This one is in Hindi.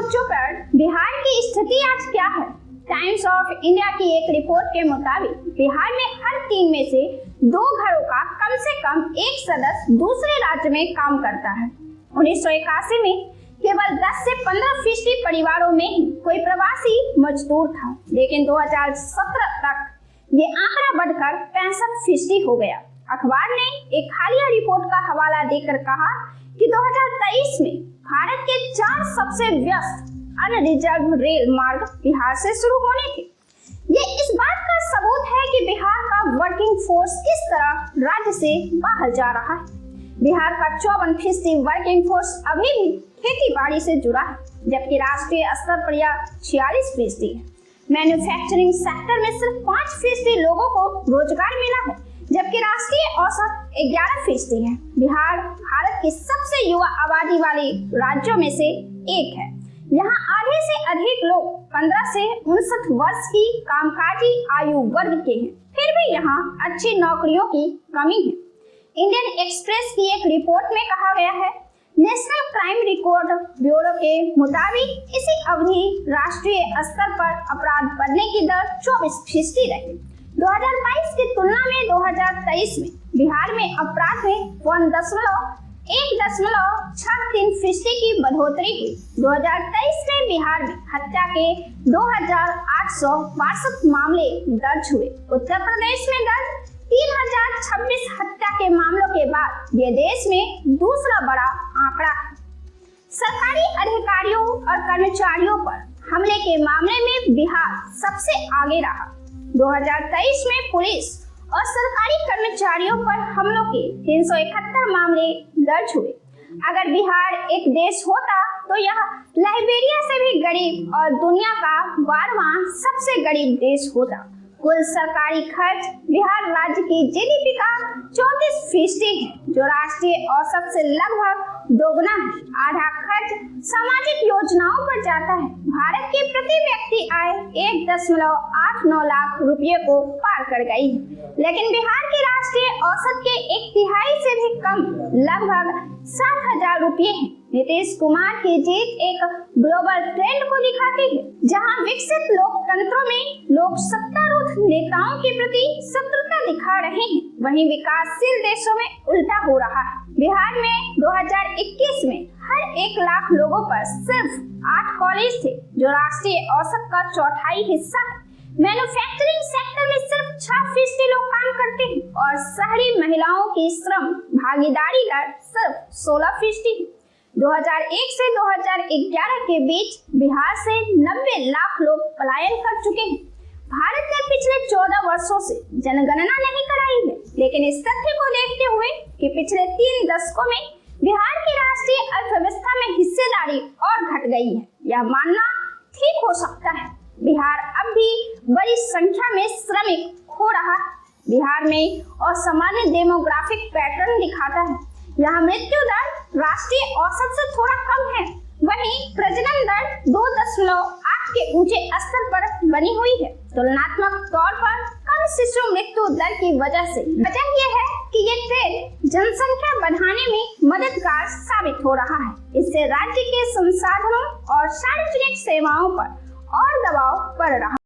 मोर्चों पर बिहार की स्थिति आज क्या है? टाइम्स ऑफ इंडिया की एक रिपोर्ट के मुताबिक बिहार में हर 3 में से 2 घरों का कम से कम एक सदस्य दूसरे राज्य में काम करता है। 1981 में केवल 10 से 15% परिवारों में ही कोई प्रवासी मजदूर था, लेकिन 2017 तक ये आंकड़ा बढ़कर 65% हो गया। अखबार ने एक हालिया रिपोर्ट का हवाला देकर कहा कि 2023 में भारत के 4 सबसे व्यस्त अनरिजर्व रेल मार्ग बिहार से शुरू होने थे। ये इस बात का सबूत है कि बिहार का वर्किंग फोर्स किस तरह राज्य से बाहर जा रहा है। बिहार का 54% वर्किंग फोर्स अभी भी खेती बाड़ी से जुड़ा है, जबकि राष्ट्रीय स्तर पर यह 46% है। मैन्युफैक्चरिंग सेक्टर में सिर्फ 5% लोगों को रोजगार मिला है, जबकि राष्ट्रीय औसत 11% है। बिहार भारत की सबसे युवा आबादी वाले राज्यों में से एक है। यहाँ आधे से अधिक लोग 15 से 59 वर्ष की कामकाजी आयु वर्ग के हैं, फिर भी यहाँ अच्छी नौकरियों की कमी है। इंडियन एक्सप्रेस की एक रिपोर्ट में कहा गया है, नेशनल क्राइम रिकॉर्ड ब्यूरो के मुताबिक इसी अवधि राष्ट्रीय स्तर पर अपराध बढ़ने की दर 24% रही। 2022 की तुलना में 2023 में बिहार में अपराध में 1.63% की बढ़ोतरी हुई। 2023 में बिहार में हत्या के 2862 मामले दर्ज हुए। उत्तर प्रदेश में दर्ज 3026 हत्या के मामलों के बाद ये देश में दूसरा बड़ा आंकड़ा है। सरकारी अधिकारियों और कर्मचारियों पर हमले के मामले में बिहार सबसे आगे रहा। 2023 में पुलिस और सरकारी कर्मचारियों पर हमलों के 371 मामले दर्ज हुए। अगर बिहार एक देश होता तो यह लाइबेरिया से भी गरीब और दुनिया का 12वां सबसे गरीब देश होता। कुल सरकारी खर्च बिहार राज्य की जीडीपी का 34% है, जो राष्ट्रीय औसत से लगभग दोगुना है। आधा खर्च सामाजिक योजनाओं पर जाता है। भारत की प्रति व्यक्ति आय 1.89 लाख रुपये को पार कर गई है, लेकिन बिहार की राष्ट्रीय औसत के 1/3 से भी कम, लगभग 60,000 रुपये है। नीतीश कुमार की जीत एक ग्लोबल ट्रेंड को दिखाती है, जहां विकसित लोकतंत्रों में लोग सत्तारूढ़ नेताओं के प्रति शत्रुता दिखा रहे हैं, वहीं विकासशील देशों में उल्टा हो रहा है। बिहार में 2021 में हर 1 लाख लोगों पर सिर्फ 8 कॉलेज थे, जो राष्ट्रीय औसत का 1/4 हिस्सा है। मैन्युफैक्चरिंग सेक्टर में सिर्फ 6% लोग काम करते हैं और शहरी महिलाओं की श्रम भागीदारी दर सिर्फ 16% है। 2001 से 2011 के बीच बिहार से 90 लाख लोग पलायन कर चुके हैं। भारत ने पिछले 14 वर्षों से जनगणना नहीं कराई है, लेकिन इस तथ्य को देखते हुए कि पिछले 3 दशकों में बिहार की राष्ट्रीय अर्थव्यवस्था में हिस्सेदारी और घट गई है, यह मानना ठीक हो सकता है। बिहार अब भी बड़ी संख्या में श्रमिक खो रहा है। बिहार में असामान्य डेमोग्राफिक पैटर्न दिखाता है। यहाँ मृत्यु दर राष्ट्रीय औसत से थोड़ा कम है, वहीं प्रजनन दर 2.8 के ऊंचे स्तर पर बनी हुई है। तुलनात्मक तौर पर कम शिशु मृत्यु दर की वजह यह है कि ये ट्रेंड जनसंख्या बढ़ाने में मददगार साबित हो रहा है। इससे राज्य के संसाधनों और सार्वजनिक सेवाओं पर और दबाव पड़ रहा है।